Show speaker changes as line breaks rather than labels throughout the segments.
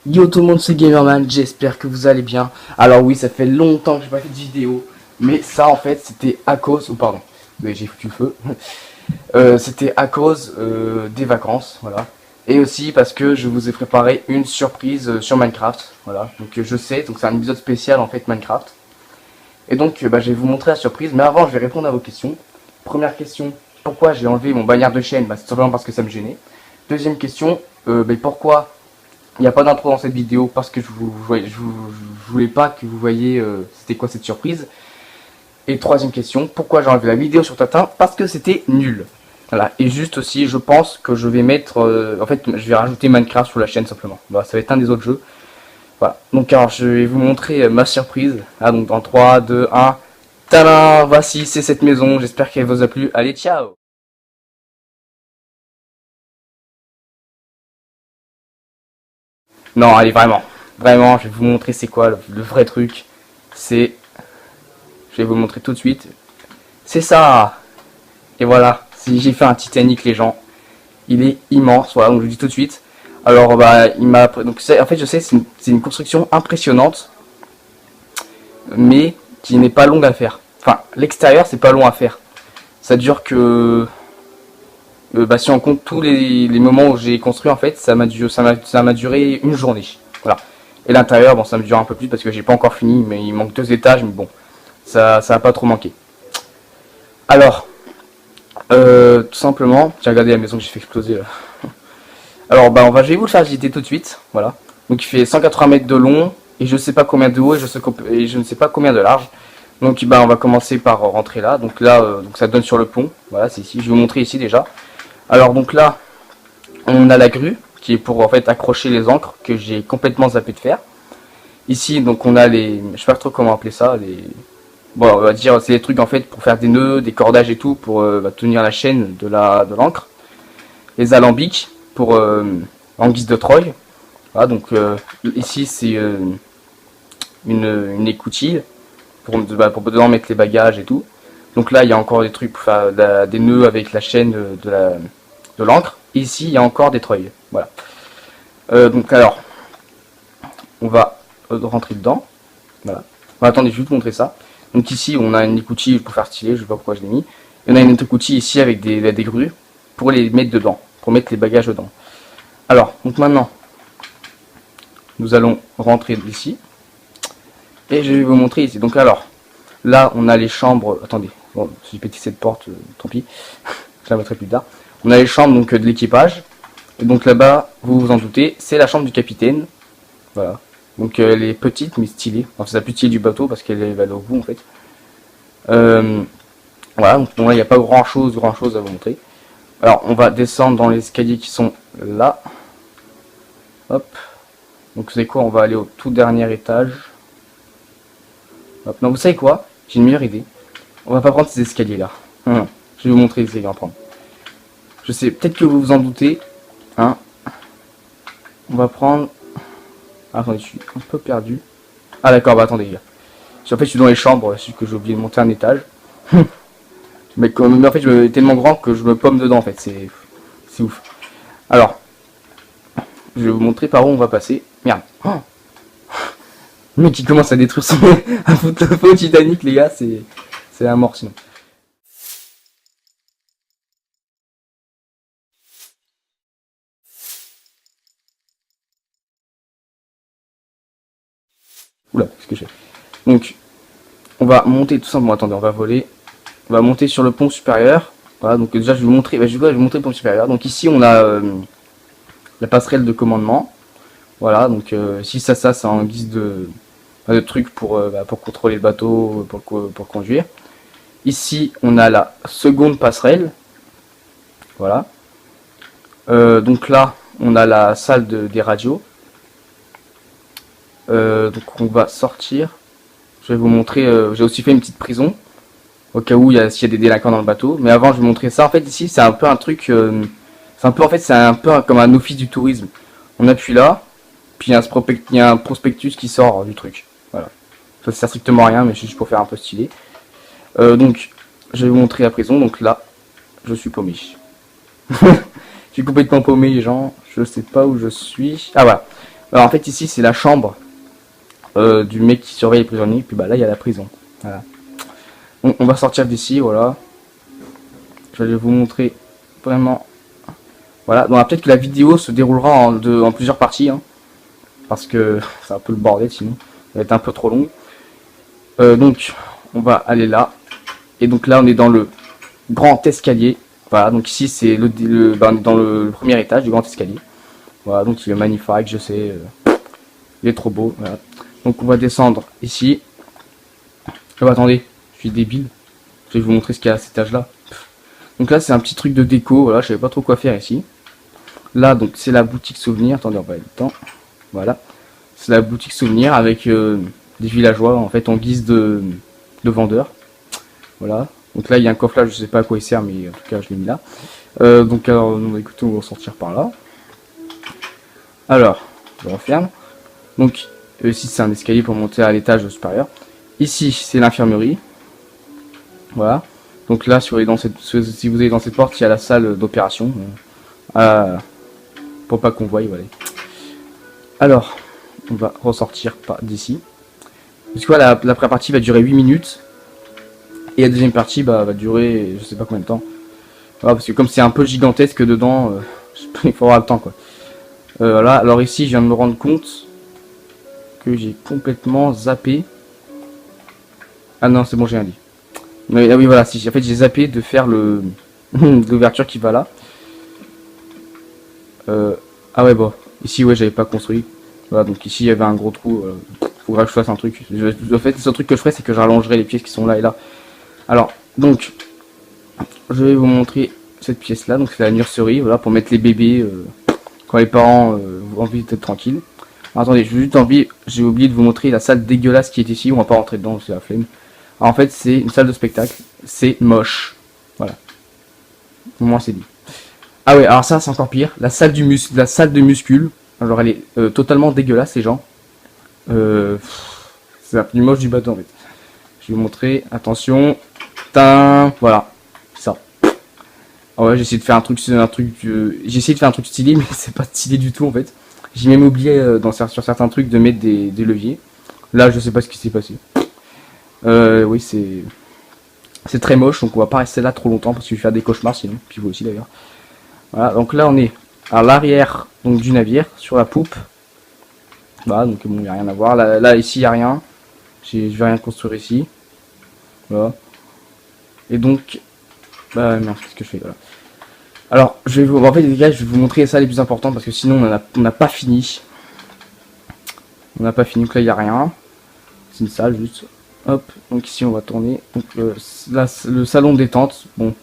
Yo tout le monde, c'est Gamerman, j'espère que vous allez bien. Alors oui, ça fait longtemps que j'ai pas fait de vidéo, mais ça en fait c'était à cause, pardon, oui, j'ai foutu le feu. C'était à cause des vacances, voilà. Et aussi parce que je vous ai préparé une surprise sur Minecraft, voilà. Donc je sais, donc c'est un épisode spécial en fait Minecraft. Et donc je vais vous montrer la surprise, mais avant je vais répondre à vos questions. Première question, pourquoi j'ai enlevé mon bannière de chaîne? C'est simplement parce que ça me gênait. Deuxième question, pourquoi il n'y a pas d'intro dans cette vidéo? Parce que je voulais pas que vous voyiez c'était quoi cette surprise. Et troisième question, pourquoi j'ai enlevé la vidéo sur Tintin? Parce que c'était nul. Voilà. Et juste aussi, je pense que je vais mettre... en fait, je vais rajouter Minecraft sur la chaîne simplement. Voilà, ça va être un des autres jeux. Voilà. Donc alors, je vais vous montrer ma surprise. Ah, donc dans 3, 2, 1... Tadam! Voici, c'est cette maison. J'espère qu'elle vous a plu. Allez, ciao! Non, allez, vraiment. Vraiment, je vais vous montrer c'est quoi le vrai truc. C'est... Je vais vous le montrer tout de suite. C'est ça! Et voilà, si j'ai fait un Titanic, les gens. Il est immense, voilà, donc je vous dis tout de suite. Alors, il m'a... Donc, en fait, je sais, c'est une construction impressionnante, mais qui n'est pas longue à faire. Enfin, l'extérieur, c'est pas long à faire. Ça dure que... si on compte tous les moments où j'ai construit, en fait, ça m'a duré une journée. Voilà. Et l'intérieur, bon, ça me dure un peu plus parce que j'ai pas encore fini, mais il manque 2 étages, mais bon, ça va pas trop manquer. Alors, tout simplement, j'ai regardé la maison que j'ai fait exploser là. Alors, je vais vous le faire visiter tout de suite, voilà. Donc, il fait 180 mètres de long, et je sais pas combien de haut, et je ne sais pas combien de large. Donc, on va commencer par rentrer là. Donc là, donc ça donne sur le pont. Voilà, c'est ici. Je vais vous montrer ici déjà. Alors, donc là, on a la grue, qui est pour en fait accrocher les ancres, que j'ai complètement zappé de faire. Ici, donc on a les... Je sais pas trop comment appeler ça, les... Bon, on va dire, c'est des trucs en fait pour faire des nœuds, des cordages et tout, pour tenir la chaîne de l'encre. Les alambics, pour en guise de treuil. Voilà, donc ici c'est une écoutille pour dedans mettre les bagages et tout. Donc là il y a encore des trucs pour faire des nœuds avec la chaîne de l'encre. Ici il y a encore des treuils. Voilà. Donc alors on va rentrer dedans. Voilà. Bon, attendez, je vais vous montrer ça. Donc ici on a une écoutille pour faire stylé, je sais pas pourquoi je l'ai mis. Et on a une autre écoutille ici avec des grues pour les mettre dedans, pour mettre les bagages dedans. Alors, donc maintenant, nous allons rentrer ici. Et je vais vous montrer ici. Donc alors, là, on a les chambres... Attendez, bon, si j'ai pété cette porte, tant pis. Je la mettrai plus tard. On a les chambres donc, de l'équipage. Et donc là-bas, vous vous en doutez, c'est la chambre du capitaine. Voilà. Donc elle est petite, mais stylée. Enfin, c'est la plus stylée du bateau, parce qu'elle va aller au bout, en fait. Voilà, donc bon, là, il n'y a pas grand-chose à vous montrer. Alors, on va descendre dans les escaliers qui sont là. Hop. Donc, vous savez quoi? On va aller au tout dernier étage. Hop. Non, vous savez quoi? J'ai une meilleure idée. On va pas prendre ces escaliers-là. Je vais vous montrer les escaliers à prendre. Je sais, peut-être que vous vous en doutez. Hein. On va prendre... Ah, attendez, je suis un peu perdu. Ah, d'accord, attendez, les gars. En fait, je suis dans les chambres, c'est que j'ai oublié de monter un étage. Mais en fait, je est tellement grand que je me pomme dedans, en fait. C'est ouf. Alors, je vais vous montrer par où on va passer. Merde. Oh, le mec qui commence à détruire son un faux Titanic, les gars, c'est la mort sinon. Oula, qu'est-ce que j'ai? Donc, on va monter tout simplement. Attendez, on va voler. On va monter sur le pont supérieur. Voilà, donc déjà, je vais vous montrer. Je vais vous montrer le pont supérieur. Donc ici, on a la passerelle de commandement. Voilà, donc ici, ça, c'est en guise de trucs pour contrôler le bateau, pour conduire. Ici, on a la seconde passerelle. Voilà. Donc là, on a la salle des radios. Donc on va sortir. Je vais vous montrer. J'ai aussi fait une petite prison au cas où s'il y a des délinquants dans le bateau. Mais avant, je vais vous montrer ça. En fait, ici, c'est un peu un truc. C'est un peu comme un office du tourisme. On appuie là, puis il y a un prospectus qui sort du truc. Voilà. Ça sert strictement à rien, mais c'est juste pour faire un peu stylé. Donc, je vais vous montrer la prison. Donc là, je suis paumé. Je suis complètement paumé, les gens. Je sais pas où je suis. Ah voilà. Alors en fait ici c'est la chambre du mec qui surveille les prisonniers, puis bah là il y a la prison. Voilà. On va sortir d'ici, voilà. Je vais vous montrer vraiment. Voilà, donc peut-être que la vidéo se déroulera en plusieurs parties, hein, parce que c'est un peu le bordel sinon, ça va être un peu trop long. Donc on va aller là, et donc là on est dans le grand escalier. Voilà, donc ici c'est dans le premier étage du grand escalier. Voilà, donc il est magnifique, je sais, il est trop beau. Voilà. Donc on va descendre ici. Oh, attendez, je suis débile. Je vais vous montrer ce qu'il y a à cet étage-là. Donc là c'est un petit truc de déco, voilà, je savais pas trop quoi faire ici. Là donc c'est la boutique souvenir, attendez on va aller dedans. Voilà, c'est la boutique souvenir avec des villageois en fait en guise de vendeurs. Voilà, donc là il y a un coffre là, je sais pas à quoi il sert mais en tout cas je l'ai mis là. Donc alors écoutez, on va sortir par là. Alors, je referme. Donc ici c'est un escalier pour monter à l'étage supérieur. Ici c'est l'infirmerie. Voilà. Donc là si vous allez dans cette porte, il y a la salle d'opération. Pour pas qu'on voie, voilà. Alors, on va ressortir d'ici. Parce que voilà, la première partie va durer 8 minutes. Et la deuxième partie va durer je sais pas combien de temps. Voilà, parce que comme c'est un peu gigantesque dedans, il faudra le temps quoi. Voilà, alors ici je viens de me rendre compte que j'ai complètement zappé. Ah non, c'est bon, j'ai rien dit. Mais ah oui, voilà, si en fait j'ai zappé de faire l'ouverture qui va là. Ah ouais, bon, ici ouais, j'avais pas construit. Voilà, donc ici il y avait un gros trou. Faudra que je fasse un truc. En fait, le seul truc que je ferai, c'est que je rallongerai les pièces qui sont là et là. Alors, donc, je vais vous montrer cette pièce là. Donc c'est la nurserie, voilà, pour mettre les bébés quand les parents ont envie d'être tranquilles. Alors, attendez, j'ai oublié de vous montrer la salle dégueulasse qui est ici. On va pas rentrer dedans, c'est la flemme. Alors, en fait, c'est une salle de spectacle. C'est moche. Voilà. Au moins, c'est dit. Ah ouais, alors ça, c'est encore pire. La salle de muscule. Alors, elle est totalement dégueulasse, les gens. C'est la plus moche du bateau, en fait. Je vais vous montrer. Attention. Voilà. Ça. Ah ouais, j'ai essayé de faire j'ai essayé de faire un truc stylé, mais c'est pas stylé du tout, en fait. J'ai même oublié sur certains trucs de mettre des leviers. Là, je sais pas ce qui s'est passé. Oui, c'est très moche, donc on va pas rester là trop longtemps parce que je vais faire des cauchemars sinon, puis vous aussi d'ailleurs. Voilà, donc là on est à l'arrière donc du navire, sur la poupe. Voilà, donc bon, il n'y a rien à voir. Là ici il n'y a rien. Je vais rien construire ici. Voilà. Et donc, bah non, qu'est-ce que je fais, voilà. Alors, en fait les gars, je vais vous montrer ça les plus importants parce que sinon on n'a pas fini. On n'a pas fini, donc là il n'y a rien. C'est une salle juste. Hop, donc ici on va tourner. Donc là, le salon de détente, bon,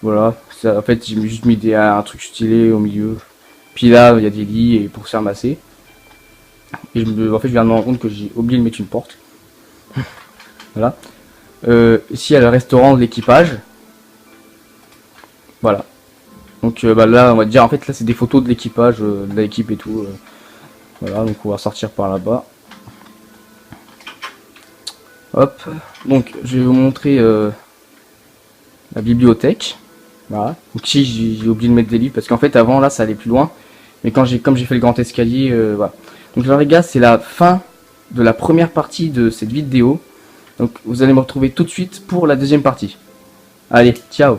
voilà. En fait j'ai juste mis un truc stylé au milieu. Puis là il y a des lits et pour se faire masser. Et en fait je viens de me rendre compte que j'ai oublié de mettre une porte. Voilà. Ici il y a le restaurant de l'équipage. Voilà. Donc bah, là on va dire en fait là c'est des photos de l'équipage, de l'équipe et tout. Voilà, donc on va sortir par là-bas. Hop, donc je vais vous montrer la bibliothèque. Voilà, donc ici j'ai oublié de mettre des livres parce qu'en fait avant là ça allait plus loin, mais comme j'ai fait le grand escalier, voilà. Donc là les gars, c'est la fin de la première partie de cette vidéo. Donc vous allez me retrouver tout de suite pour la deuxième partie. Allez, ciao.